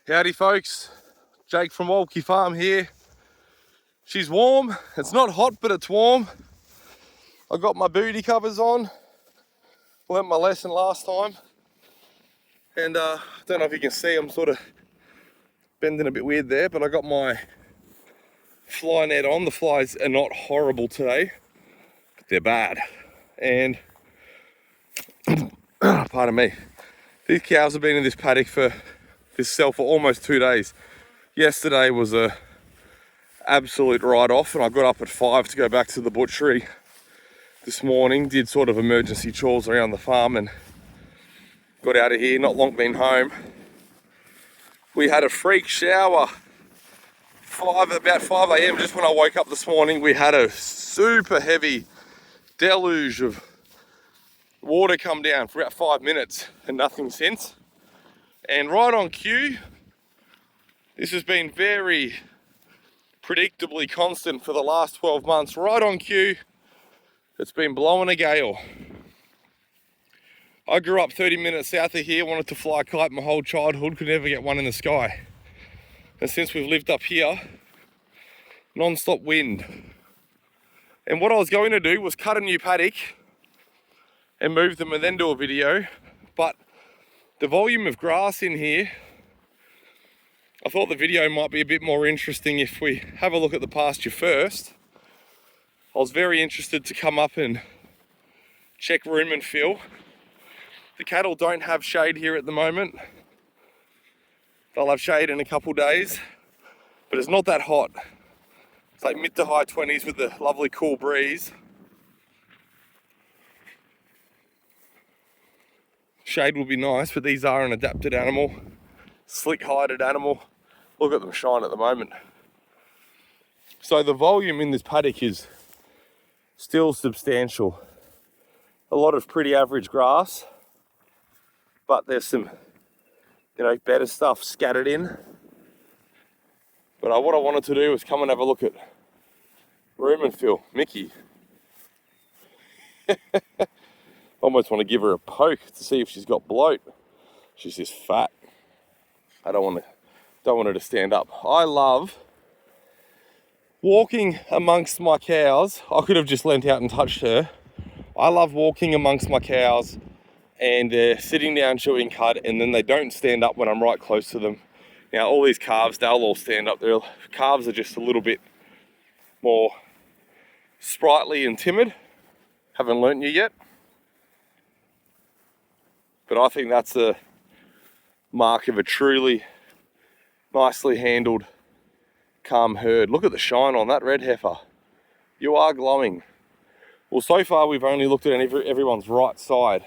Howdy folks, Jake from Walkie Farm here. She's warm, it's not hot but it's warm. I got my booty covers on, learnt my lesson last time. And I don't know if you can see, I'm sort of bending a bit weird there, but I got my fly net on. The flies are not horrible today, but they're bad. And, pardon me, these cows have been in this paddock for this cell for almost 2 days. Yesterday was a absolute write-off, and I got up at 5 to go back to the butchery this morning, did sort of emergency chores around the farm and got out of here, not long been home. We had a freak shower, about 5 a.m, just when I woke up this morning. We had a super heavy deluge of water come down for about 5 minutes and nothing since. And right on cue, this has been very predictably constant for the last 12 months. Right on cue, it's been blowing a gale. I grew up 30 minutes south of here, wanted to fly a kite my whole childhood, could never get one in the sky. And since we've lived up here, non-stop wind. And what I was going to do was cut a new paddock and move them and then do a video, but the volume of grass in here, I thought the video might be a bit more interesting if we have a look at the pasture first. I was very interested to come up and check room and fill. The cattle don't have shade here at the moment. They'll have shade in a couple days, but it's not that hot. It's like mid to high 20s with a lovely cool breeze. Shade will be nice, but these are an adapted animal, slick-hided animal. Look at them shine at the moment. So the volume in this paddock is still substantial. A lot of pretty average grass, but there's some, better stuff scattered in. But what I wanted to do was come and have a look at room and fill. Mickey. Almost want to give her a poke to see if she's got bloat. She's just fat. I don't want her to stand up. I love walking amongst my cows. I could have just leant out and touched her. I love walking amongst my cows and they're sitting down chewing cud, and then they don't stand up when I'm right close to them. Now all these calves, they'll all stand up. Their calves are just a little bit more sprightly and timid. Haven't learnt you yet. But I think that's a mark of a truly nicely handled, calm herd. Look at the shine on that red heifer. You are glowing. Well, so far we've only looked at everyone's right side.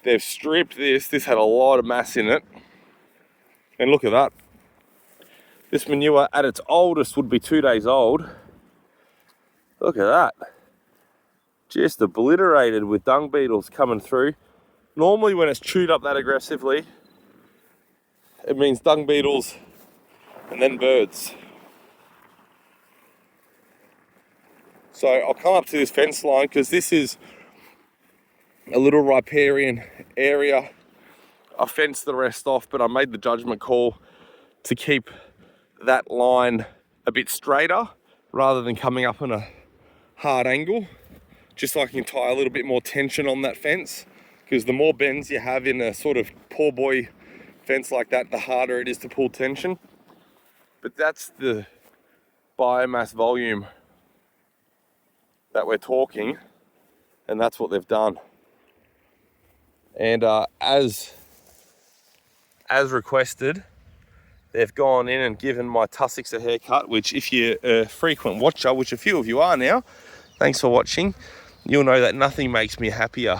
They've stripped this. This had a lot of mass in it. And look at that. This manure at its oldest would be 2 days old. Look at that. Just obliterated with dung beetles coming through. Normally when it's chewed up that aggressively, it means dung beetles and then birds. So I'll come up to this fence line because this is a little riparian area. I fenced the rest off, but I made the judgment call to keep that line a bit straighter rather than coming up on a hard angle, just so I can tie a little bit more tension on that fence. Because the more bends you have in a sort of poor boy fence like that, the harder it is to pull tension. But that's the biomass volume that we're talking, and that's what they've done. And as requested, they've gone in and given my tussocks a haircut, which if you're a frequent watcher, which a few of you are now, thanks for watching, you'll know that nothing makes me happier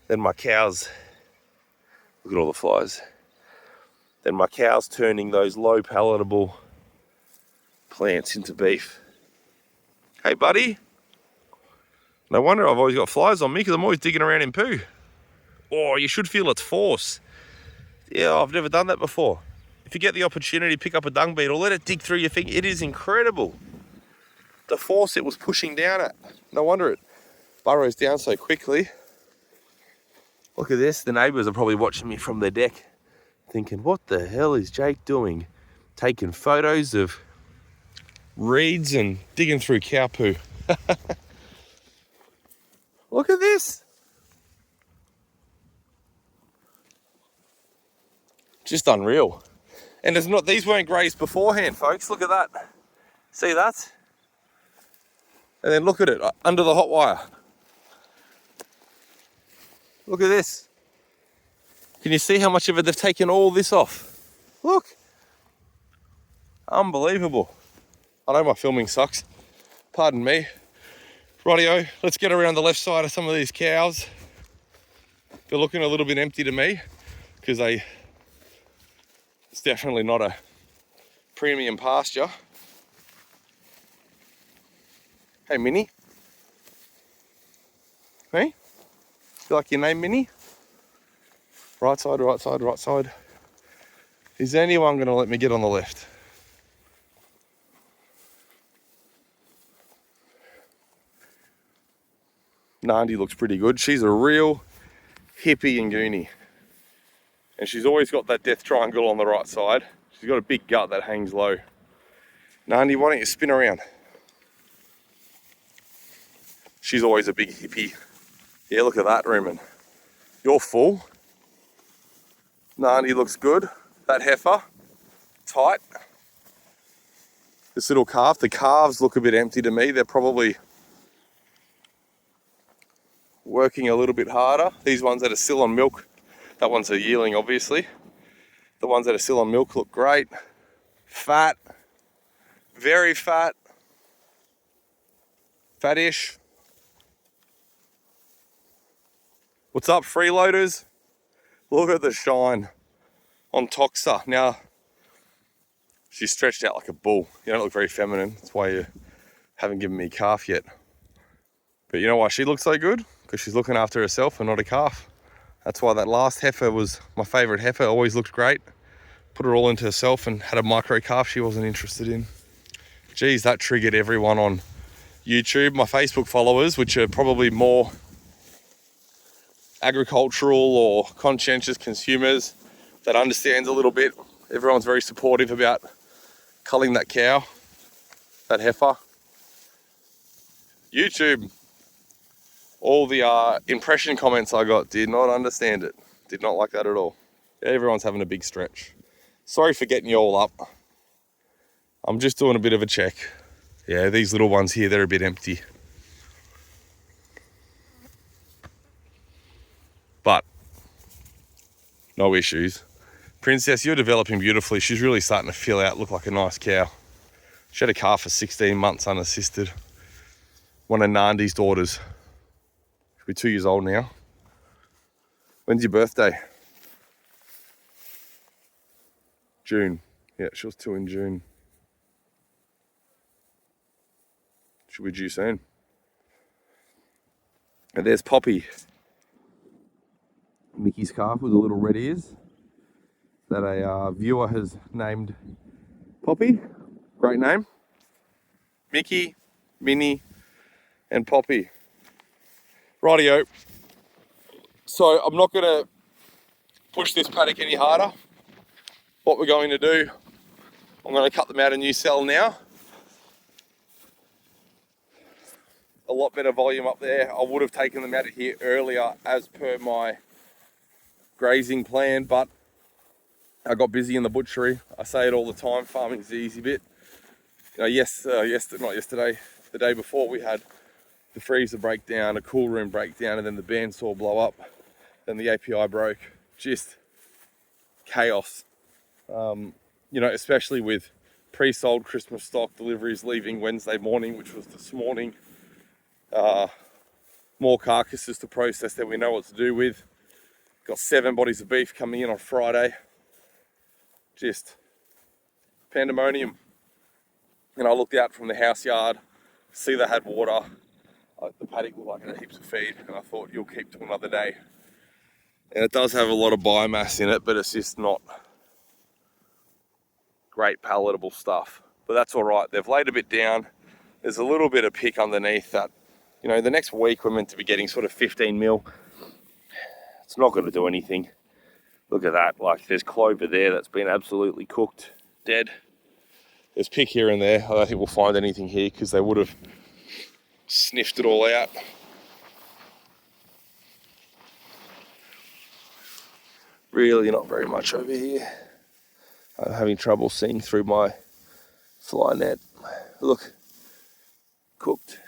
than my cows, look at all the flies, than my cows turning those low palatable plants into beef. Hey buddy, no wonder I've always got flies on me because I'm always digging around in poo. Oh, you should feel its force. Yeah, I've never done that before. If you get the opportunity to pick up a dung beetle, let it dig through your finger. It is incredible. The force it was pushing down at. No wonder it burrows down so quickly. Look at this, the neighbours are probably watching me from their deck. thinking, what the hell is Jake doing? Taking photos of reeds and digging through cow poo. Look at this. Just unreal. And there's not, these weren't grazed beforehand, folks. Look at that. See that? And then look at it under the hot wire. Look at this. Can you see how much of it they've taken all this off? Look. Unbelievable. I know my filming sucks. Pardon me. Rightio, let's get around the left side of some of these cows. They're looking a little bit empty to me because it's definitely not a premium pasture. Hey, Minnie. Hey? You like your name, Minnie? Right side, right side, right side. Is anyone going to let me get on the left? Nandi looks pretty good. She's a real hippie and goonie. And she's always got that death triangle on the right side. She's got a big gut that hangs low. Nandi, why don't you spin around? She's always a big hippie. Yeah, look at that, Rumen. You're full. Nandi looks good. That heifer, tight. This little calf, the calves look a bit empty to me. They're probably working a little bit harder. These ones that are still on milk, that one's a yearling, obviously. The ones that are still on milk look great. Fat, very fat, fattish. What's up, freeloaders? Look at the shine on Toxa. Now, she's stretched out like a bull. You don't look very feminine. That's why you haven't given me a calf yet. But you know why she looks so good? Because she's looking after herself and not a calf. That's why that last heifer was my favourite heifer. Always looked great. Put her all into herself and had a micro calf she wasn't interested in. Geez, that triggered everyone on YouTube. My Facebook followers, which are probably more agricultural or conscientious consumers that understands a little bit. Everyone's very supportive about culling that cow, that heifer. YouTube, all the impression comments I got did not understand it. Did not like that at all. Everyone's having a big stretch. Sorry for getting you all up. I'm just doing a bit of a check. Yeah, these little ones here, they're a bit empty. But no issues. Princess, you're developing beautifully. She's really starting to fill out, look like a nice cow. She had a calf for 16 months unassisted. One of Nandi's daughters. She'll be 2 years old now. When's your birthday? June. Yeah, she was 2 in June. She'll be due soon. And there's Poppy. Mickey's calf with the little red ears that a viewer has named Poppy. Great name. Mickey, Minnie, and Poppy. Rightio. So I'm not going to push this paddock any harder. What we're going to do, I'm going to cut them out a new cell now. A lot better volume up there. I would have taken them out of here earlier as per my grazing plan, but I got busy in the butchery. I say it all the time, farming's the easy bit. You know, not yesterday, the day before we had the freezer breakdown, a cool room breakdown, and then the bandsaw blow up, then the API broke. Just chaos. You know, especially with pre-sold Christmas stock deliveries leaving Wednesday morning, which was this morning. More carcasses to process that we know what to do with. Got 7 bodies of beef coming in on Friday. Just pandemonium. And I looked out from the house yard, see they had water. The paddock looked like it had heaps of feed, and I thought, you'll keep to another day. And it does have a lot of biomass in it, but it's just not great palatable stuff. But that's all right. They've laid a bit down. There's a little bit of pick underneath that. You know, the next week we're meant to be getting sort of 15 mil. It's not going to do anything. Look at that, like there's clover there that's been absolutely cooked, dead. There's pick here and there. I don't think we'll find anything here because they would have sniffed it all out. Really not very much over here. I'm having trouble seeing through my fly net. Look, cooked.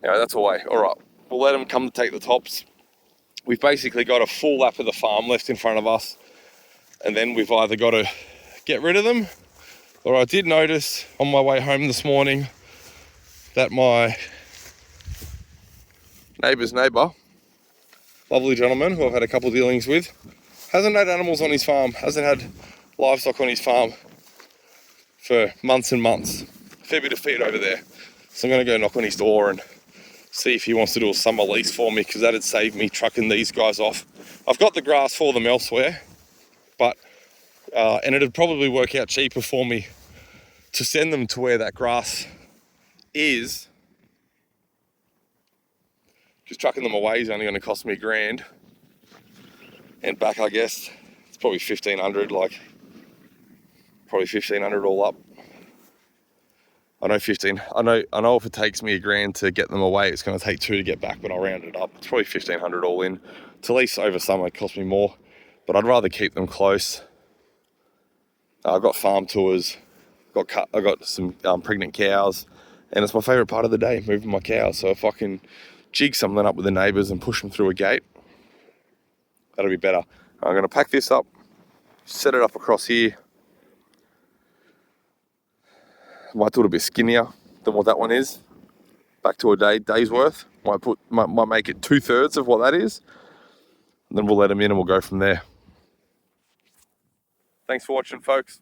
Anyway, that's away. All right, we'll let them come to take the tops. We've basically got a full lap of the farm left in front of us, and then we've either got to get rid of them, or I did notice on my way home this morning that my neighbour's neighbour, lovely gentleman who I've had a couple of dealings with, hasn't had animals on his farm, hasn't had livestock on his farm for months and months. A fair bit of feed over there. So I'm going to go knock on his door and see if he wants to do a summer lease for me, because that'd save me trucking these guys off. I've got the grass for them elsewhere, but and it'd probably work out cheaper for me to send them to where that grass is, because trucking them away is only going to cost me $1,000, and back I guess it's probably 1,500, like probably 1,500 all up. I know if it takes me $1,000 to get them away, it's going to take 2 to get back, but I'll round it up. It's probably 1,500 all in. To lease over summer, it cost me more, but I'd rather keep them close. I've got farm tours, I got some pregnant cows, and it's my favourite part of the day, moving my cows. So if I can jig something up with the neighbours and push them through a gate, that'll be better. I'm going to pack this up, set it up across here. Might do it a bit skinnier than what that one is. Back to a day's worth. Might make it 2/3 of what that is. And then we'll let them in and we'll go from there. Thanks for watching, folks.